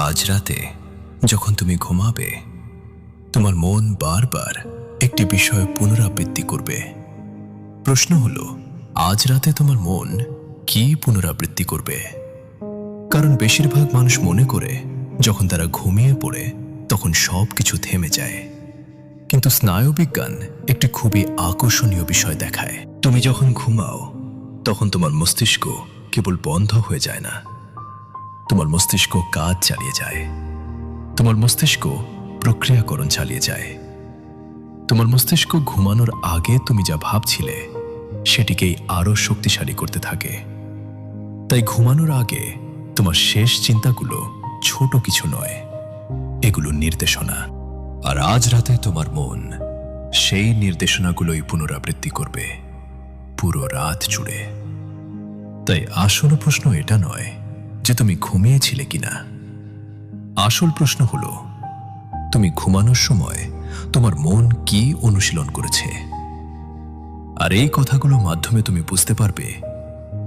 আজ রাতে যখন তুমি ঘুমাবে, তোমার মন বারবার একটি বিষয় পুনরাবৃত্তি করবে। প্রশ্ন হলো, আজ রাতে তোমার মন কি পুনরাবৃত্তি করবে? কারণ বেশিরভাগ মানুষ মনে করে যখন তারা ঘুমিয়ে পড়ে তখন সব কিছু থেমে যায়। কিন্তু স্নায়ুবিজ্ঞান একটি খুবই আকর্ষণীয় বিষয় দেখায়। তুমি যখন ঘুমাও তখন তোমার মস্তিষ্ক কেবল বন্ধ হয়ে যায় না, তোমার মস্তিষ্ক কাজ চালিয়ে যায়। তোমার মস্তিষ্ক প্রক্রিয়াকরণ চালিয়ে যায়। তোমার মস্তিষ্ক ঘুমানোর আগে তুমি যা ভাবছিলে সেটিকেই আরো শক্তিশালী করতে থাকে। তাই ঘুমানোর আগে তোমার শেষ চিন্তাগুলো ছোট কিছু নয়, এগুলো নির্দেশনা। আর আজ রাতে তোমার মন সেই নির্দেশনাগুলোই পুনরাবৃত্তি করবে পুরো রাত জুড়ে। তাই আসল প্রশ্ন এটা নয় যে তুমি ঘুমিয়েছিলে কিনা, আসল প্রশ্ন হলো তুমি ঘুমানোর সময় তোমার মন কি অনুশীলন করেছে। আর এই কথাগুলোর মাধ্যমে তুমি বুঝতে পারবে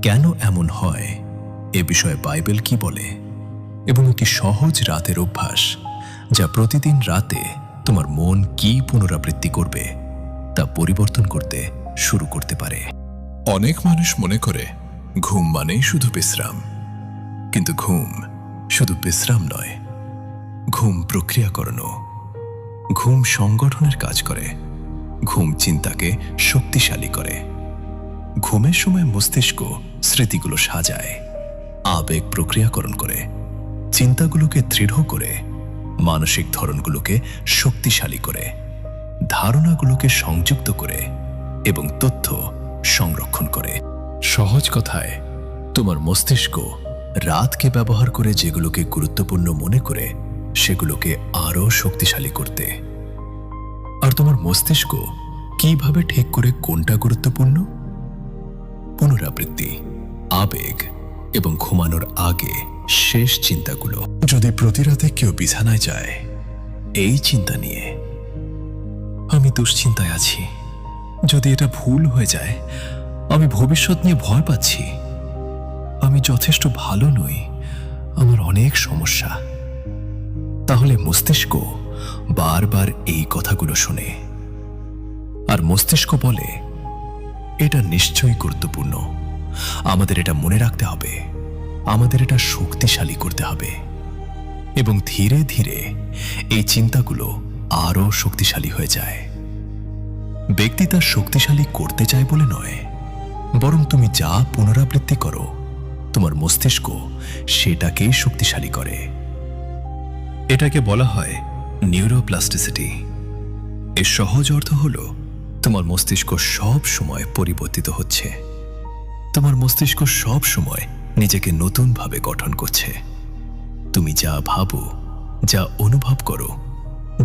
কেন এমন হয়, এ বিষয়ে বাইবেল কি বলে, এবং একটি সহজ রাতের অভ্যাস যা প্রতিদিন রাতে তোমার মন কি পুনরাবৃত্তি করবে তা পরিবর্তন করতে শুরু করতে পারে। অনেক মানুষ মনে করে ঘুম মানেই শুধু বিশ্রাম, কিন্তু ঘুম শুধু বিশ্রাম নয়, ঘুম প্রক্রিয়াকরণও। ঘুম সংগঠনের কাজ করে, ঘুম চিন্তাকে শক্তিশালী করে। ঘুমের সময় মস্তিষ্ক স্মৃতিগুলো সাজায়, আবেগ প্রক্রিয়াকরণ করে, চিন্তাগুলোকে দৃঢ় করে, মানসিক ধরনগুলোকে শক্তিশালী করে, ধারণাগুলোকে সংযুক্ত করে এবং তথ্য সংরক্ষণ করে। সহজ কথায়, তোমার মস্তিষ্ক রাতকে ব্যবহার করে যেগুলোকে গুরুত্বপূর্ণ মনে করে সেগুলোকে আরো শক্তিশালী করতে। আর তোমার মস্তিষ্ক কিভাবে ঠিক করে কোনটা গুরুত্বপূর্ণ? পুনরাবৃত্তি, আবেগ এবং ঘুমানোর আগে শেষ চিন্তাগুলো। যদি প্রতি রাতে কেউ বিছানায় যায় এই চিন্তা নিয়ে, আমি দুশ্চিন্তায় আছি, যদি এটা ভুল হয়ে যায়, আমি ভবিষ্যৎ নিয়ে ভয় পাচ্ছি, আমি যথেষ্ট ভালো নই, আমার অনেক সমস্যা, তাহলে মস্তিষ্ক বারবার এই কথাগুলো শোনে। আর মস্তিষ্ক বলে, এটা নিশ্চয়ই গুরুত্বপূর্ণ, আমাদের এটা মনে রাখতে হবে, আমাদের এটা শক্তিশালী করতে হবে। এবং ধীরে ধীরে এই চিন্তাগুলো আরো শক্তিশালী হয়ে যায়। ব্যক্তি তার শক্তিশালী করতে চায় বলে নয়, বরং তুমি যা পুনরাবৃত্তি করো তোমার মস্তিষ্ক সেটাকেই শক্তিশালী করে। এটাকে বলা হয় নিউরোপ্লাস্টিসিটি। এর সহজ অর্থ হলো তোমার মস্তিষ্ক সব সময় পরিবর্তিত হচ্ছে, তোমার মস্তিষ্ক সব সময় নিজেকে নতুনভাবে গঠন করছে। তুমি যা ভাবো, যা অনুভব করো,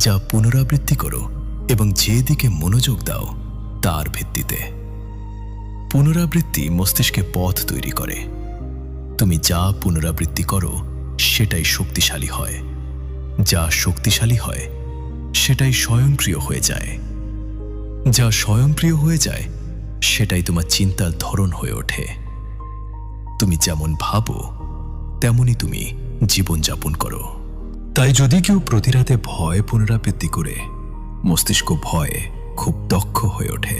যা পুনরাবৃত্তি করো এবং যেদিকে মনোযোগ দাও তার ভিত্তিতে। পুনরাবৃত্তি মস্তিষ্কে পথ তৈরি করে। তুমি যা পুনরাবৃত্তি করো সেটাই শক্তিশালী হয়, যা শক্তিশালী হয় সেটাই স্বয়ংক্রিয় হয়ে যায়, যা স্বয়ংক্রিয় হয়ে যায় সেটাই তোমার চিন্তার ধরন হয়ে ওঠে। তুমি যেমন ভাবো তেমনই তুমি জীবনযাপন করো। তাই যদি কেউ প্রতি রাতে ভয় পুনরাবৃত্তি করে, মস্তিষ্ক ভয়ে খুব দক্ষ হয়ে ওঠে।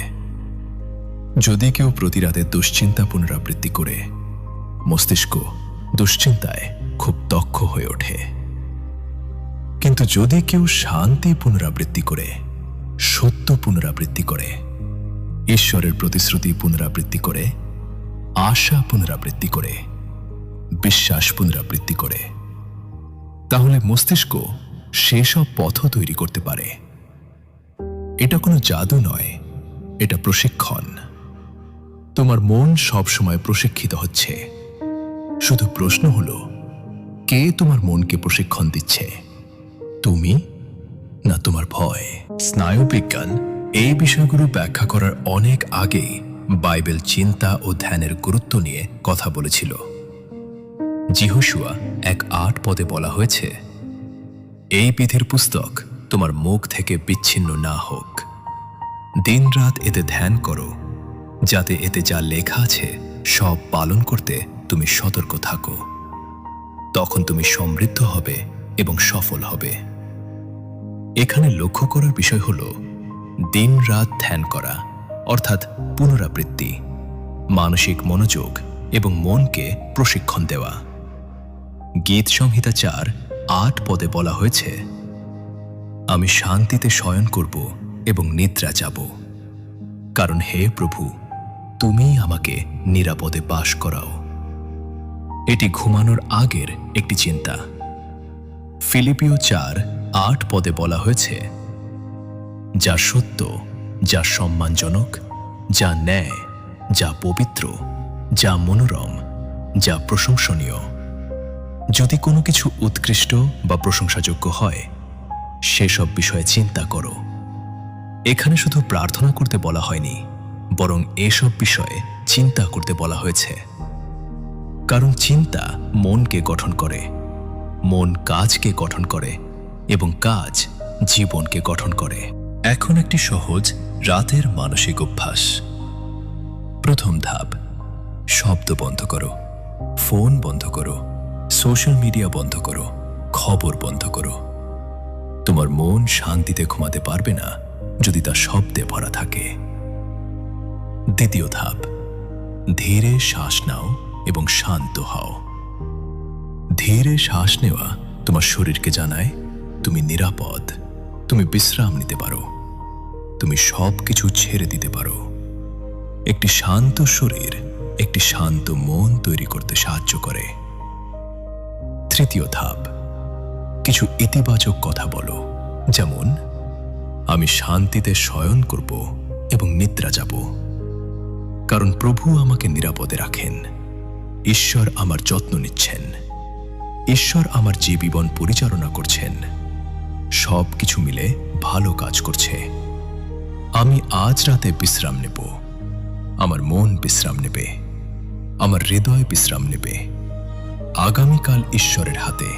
যদি কেউ প্রতি রাতে দুশ্চিন্তা পুনরাবৃত্তি করে, মস্তিষ্ক দুশ্চিন্তায় খুব দক্ষ হয়ে ওঠে। কিন্তু যদি কেউ শান্তি পুনরাবৃত্তি করে, সত্য পুনরাবৃত্তি করে, ঈশ্বরের প্রতিশ্রুতি পুনরাবৃত্তি করে, আশা পুনরাবৃত্তি করে, বিশ্বাস পুনরাবৃত্তি করে, তাহলে মস্তিষ্ক সেসব পথ তৈরি করতে পারে। এটা কোনো জাদু নয়, এটা প্রশিক্ষণ। তোমার মন সবসময় প্রশিক্ষিত হচ্ছে। শুধু প্রশ্ন হলো, কে তোমার মনকে প্রশিক্ষণ দিচ্ছে, তুমি না তোমার ভয়? স্নায়ুবিজ্ঞান এই বিষয়গুলো ব্যাখ্যা করার অনেক আগেই বাইবেল চিন্তা ও ধ্যানের গুরুত্ব নিয়ে কথা বলেছিল। যিহোশুয়া 1:8 বলা হয়েছে, এই বিধির পুস্তক তোমার মুখ থেকে বিচ্ছিন্ন না হোক, দিনরাত এতে ধ্যান করো, যাতে এতে যা লেখা আছে সব পালন করতে তুমি সতর্ক থাকো। তখন তুমি সমৃদ্ধ হবে এবং সফল হবে। এখানে লক্ষ্য করার বিষয় হল দিন রাত ধ্যান করা, অর্থাৎ পুনরাবৃত্তি, মানসিক মনোযোগ এবং মনকে প্রশিক্ষণ দেওয়া। গীত সংহিতা 4:8 পদে বলা হয়েছে, আমি শান্তিতে শয়ন করব এবং নিদ্রা যাব, কারণ হে প্রভু, তুমি আমাকে নিরাপদে বাস করাও। এটি ঘুমানোর আগের একটি চিন্তা। ফিলিপিও 4:8 পদে বলা হয়েছে, যা সত্য, যা সম্মানজনক, যা ন্যায়, যা পবিত্র, যা মনোরম, যা প্রশংসনীয়, যদি কোনো কিছু উৎকৃষ্ট বা প্রশংসাযোগ্য হয়, সেসব বিষয়ে চিন্তা করো। এখানে শুধু প্রার্থনা করতে বলা হয়নি, বরং এসব বিষয়ে চিন্তা করতে বলা হয়েছে। কারণ চিন্তা মনকে গঠন করে, মন কাজকে গঠন করে এবং কাজ জীবনকে গঠন করে। এখন একটি সহজ রাতের মানসিক অভ্যাস। প্রথম ধাপ, শব্দ বন্ধ করো, ফোন বন্ধ করো, সোশ্যাল মিডিয়া বন্ধ করো, খবর বন্ধ করো। তোমার মন শান্তিতে ঘুমাতে পারবে না যদি তা শব্দে ভরা থাকে। দ্বিতীয় ধাপ, ধীরে শ্বাস নাও এবং শান্ত হও। ধীরে শ্বাস নেওয়া তোমার শরীরকে জানায় তুমি নিরাপদ, তুমি বিশ্রাম নিতে পারো, তুমি সবকিছু ছেড়ে দিতে পারো। একটি শান্ত শরীর একটি শান্ত মন তৈরি করতে সাহায্য করে। তৃতীয় ধাপ, কিছু ইতিবাচক কথা বলো, যেমন আমি শান্তিতে শয়ন করব এবং নিদ্রা যাব, কারণ প্রভু আমাকে নিরাপদে রাখেন। ঈশ্বর আমার যত্ন নিচ্ছেন, ঈশ্বর আমার জীবন পরিচালনা করছেন, সব কিছু মিলে ভালো কাজ করছে। আমি আজ রাতে বিশ্রাম নেব, আমার মন বিশ্রাম নেবে, আমার হৃদয় বিশ্রাম নেবে। আগামীকাল ঈশ্বরের হাতে,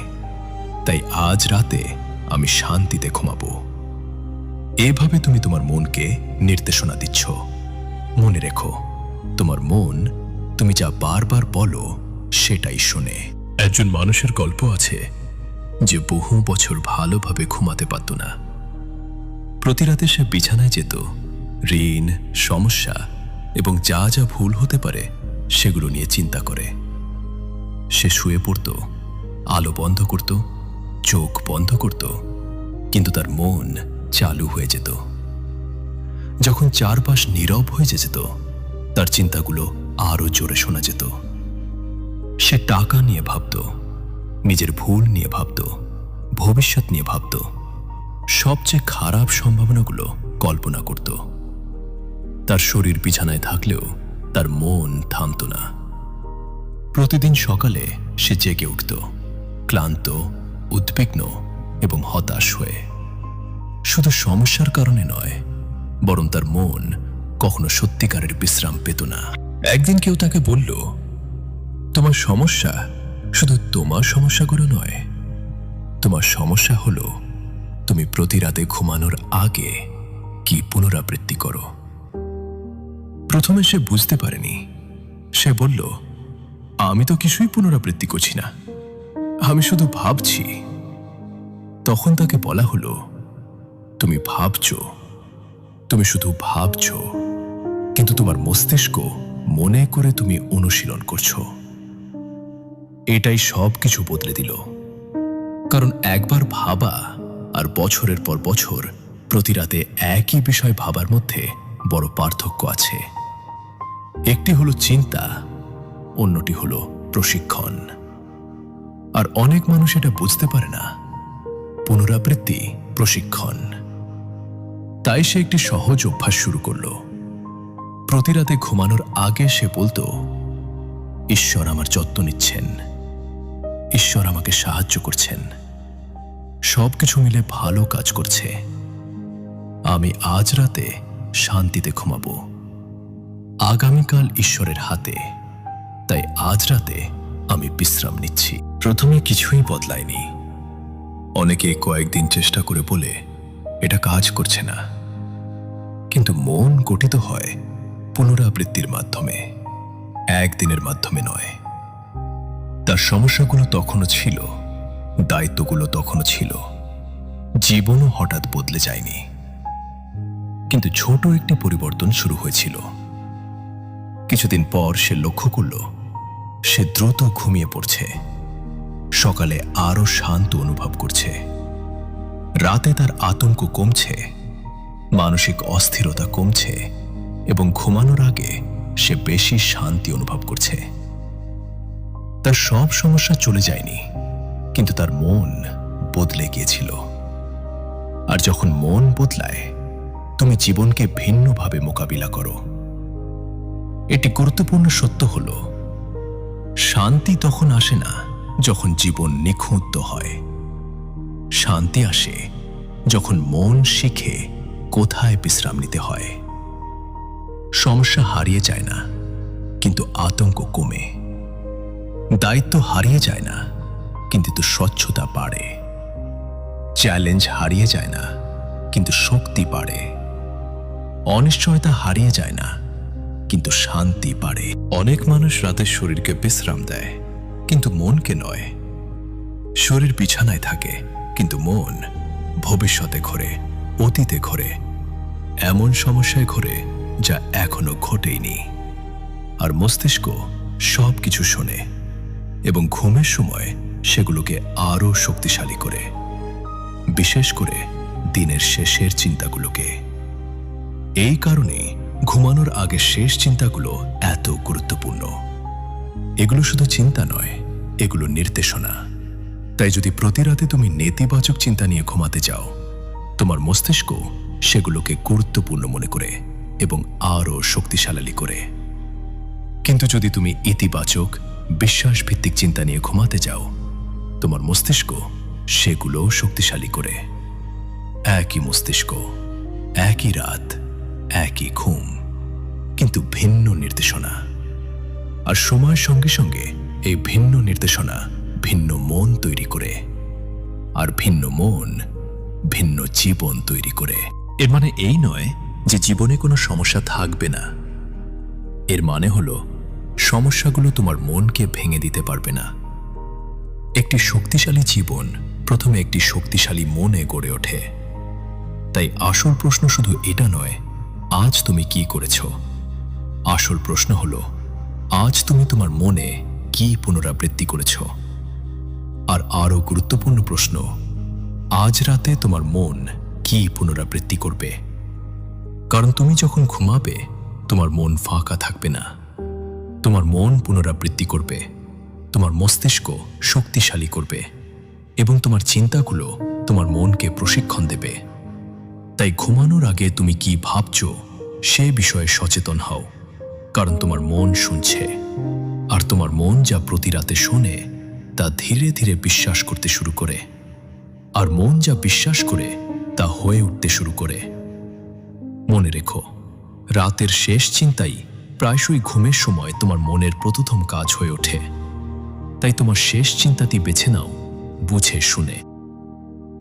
তাই আজ রাতে আমি শান্তিতে ঘুমাবো। এভাবে তুমি তোমার মনকে নির্দেশনা দিচ্ছ। মনে রেখো, তোমার মন তুমি যা বারবার বলো সেটাই শোনে। একজন মানুষের গল্প আছে যে বহু বছর ভালোভাবে ঘুমাতে পারত না। প্রতি রাতে সে বিছানায় যেত, ঋণ, সমস্যা এবং যা যা ভুল হতে পারে সেগুলো নিয়ে চিন্তা করে। সে শুয়ে পড়ত, আলো বন্ধ করত, চোখ বন্ধ করত, কিন্তু তার মন চালু হয়ে যেত। যখন চারপাশ নীরব হয়ে যেত, তার চিন্তাগুলো আরো জোরে শোনা যেত। সে টাকা নিয়ে ভাবত, নিজের ভুল নিয়ে ভাবত, ভবিষ্যৎ নিয়ে ভাবত, সবচেয়ে খারাপ সম্ভাবনাগুলো কল্পনা করত। তার শরীর বিছানায় থাকলেও তার মন থামত না। প্রতিদিন সকালে সে জেগে উঠত, ক্লান্ত, উদ্বিগ্ন এবং হতাশ হয়ে। শুধু সমস্যার কারণে নয়, বরং তার মন কখনো সত্যিকারের বিশ্রাম পেত না। একদিন কেউ তাকে বলল, তোমার সমস্যা শুধু তোমার সমস্যাগুলো নয়, তোমার সমস্যা হলো তুমি প্রতি রাতে ঘুমানোর আগে কি পুনরাবৃত্তি করো। প্রথমে সে বুঝতে পারেনি। সে বলল, আমি তো কিছুই পুনরাবৃত্তি করছি না, আমি শুধু ভাবছি। তখন তাকে বলা হলো, তুমি ভাবছো, তুমি শুধু ভাবছো, কিন্তু তোমার মস্তিষ্ক মনে করে তুমি অনুশীলন করছো। এটাই সব কিছু বদলে দিল। কারণ একবার ভাবা আর বছরের পর বছর প্রতি রাতে একই বিষয় ভাবার মধ্যে বড় পার্থক্য আছে। একটি হলো চিন্তা, অন্যটি হলো প্রশিক্ষণ। আর অনেক মানুষ এটা বুঝতে পারে না। পুনরাবৃত্তি প্রশিক্ষণ। তাই সে একটি সহজ অভ্যাস শুরু করলো। প্রতি রাতে ঘুমানোর আগে সে বলতো, ঈশ্বর আমার যত্ন নিচ্ছেন, ঈশ্বর আমাকে সাহায্য করছেন, সবকিছু মিলে ভালো কাজ করছে। আমি আজ রাতে শান্তিতে ঘুমাবো। আগামীকাল ঈশ্বরের হাতে, তাই আজ রাতে আমি বিশ্রাম নিচ্ছি। প্রথমে কিছুই বদলায়নি। অনেকে কয়েকদিন চেষ্টা করে বলে এটা কাজ করছে না, কিন্তু মন গঠিত হয় পুনরাবৃত্তির মাধ্যমে, একদিনের মাধ্যমে নয়। তার সমস্যাগুলো তখনও ছিল, দায়িত্বগুলো তখনও ছিল, জীবনও হঠাৎ বদলে যায়নি, কিন্তু ছোট একটি পরিবর্তন শুরু হয়েছিল। কিছুদিন পর সে লক্ষ্য করল সে দ্রুত ঘুমিয়ে পড়ছে, সকালে আরো শান্ত অনুভব করছে, রাতে তার আতঙ্ক কমছে, মানসিক অস্থিরতা কমছে এবং ঘুমানোর আগে সে বেশি শান্তি অনুভব করছে। তার সব সমস্যা চলে যায়নি, কিন্তু তার মন বদলে গিয়েছিল। আর যখন মন বদলায়, তুমি জীবনকে ভিন্নভাবে মোকাবিলা করো। এটি গুরুত্বপূর্ণ সত্য হল, শান্তি তখন আসে না যখন জীবন নিখুঁত হয়। শান্তি আসে যখন মন শিখে কোথায় বিশ্রাম নিতে হয়। সমস্যা হারিয়ে যায় না, কিন্তু আতঙ্ক কমে। দায়িত্ব হারিয়ে যায় না, কিন্তু স্বচ্ছতা বাড়ে। চ্যালেঞ্জ হারিয়ে যায় না, কিন্তু শক্তি বাড়ে। অনিশ্চয়তা হারিয়ে যায় না, কিন্তু শান্তি বাড়ে। অনেক মানুষ রাতে শরীরকে বিশ্রাম দেয়, কিন্তু মনকে নয়। শরীর বিছানায় থাকে, কিন্তু মন ভবিষ্যতে ঘোরে, অতীতে ঘোরে, এমন সমস্যায় ঘোরে যা এখনো ঘটেনি। আর মস্তিষ্ক সবকিছু শোনে এবং ঘুমের সময় সেগুলোকে আরো শক্তিশালী করে, বিশেষ করে দিনের শেষের চিন্তাগুলোকে। এই কারণে ঘুমানোর আগে শেষ চিন্তাগুলো এত গুরুত্বপূর্ণ। এগুলো শুধু চিন্তা নয়, এগুলো নির্দেশনা। তাই যদি প্রতি রাতে তুমি নেতিবাচক চিন্তা নিয়ে ঘুমাতে যাও, তোমার মস্তিষ্ক সেগুলোকে গুরুত্বপূর্ণ মনে করে এবং আরো শক্তিশালী করে। কিন্তু যদি তুমি ইতিবাচক বিশ্বাসভিত্তিক চিন্তা নিয়ে ঘুমাতে যাও, তোমার মস্তিষ্ক সেগুলো শক্তিশালী করে। একই মস্তিষ্ক, একই রাত, একই ঘুম, কিন্তু ভিন্ন নির্দেশনা। আর সময়ের সঙ্গে সঙ্গে এই ভিন্ন নির্দেশনা ভিন্ন মন তৈরি করে, আর ভিন্ন মন ভিন্ন জীবন তৈরি করে। এর মানে এই নয় যে জীবনে কোনো সমস্যা থাকবে না। এর মানে হলো সমস্যাগুলো তোমার মনকে ভেঙে দিতে পারবে না। একটি শক্তিশালী জীবন প্রথমে একটি শক্তিশালী মনে গড়ে ওঠে। তাই আসল প্রশ্ন শুধু এটা নয়, আজ তুমি কি করেছ। আসল প্রশ্ন হলো, আজ তুমি তোমার মনে কি পুনরাবৃত্তি করেছ। আর আরো গুরুত্বপূর্ণ প্রশ্ন, আজ রাতে তোমার মন কি পুনরাবৃত্তি করবে। কারণ তুমি যখন ঘুমাবে, তোমার মন ফাঁকা থাকবে না। তোমার মন পুনরাবৃত্তি করবে, তোমার মস্তিষ্ক শক্তিশালী করবে এবং তোমার চিন্তাগুলো তোমার মনকে প্রশিক্ষণ দেবে। তাই ঘুমানোর আগে তুমি কি ভাবছো সে বিষয়ে সচেতন হও, কারণ তোমার মন শুনছে। আর তোমার মন যা প্রতি রাতে শোনে তা ধীরে ধীরে বিশ্বাস করতে শুরু করে। আর মন যা বিশ্বাস করে তা হয়ে উঠতে শুরু করে। মনে রেখো, রাতের শেষ চিন্তাই প্রায়শই ঘুমের সময় তোমার মনের প্রথম কাজ হয়ে ওঠে। তাই তোমার শেষ চিন্তাটি বেছে নাও বুঝে শুনে।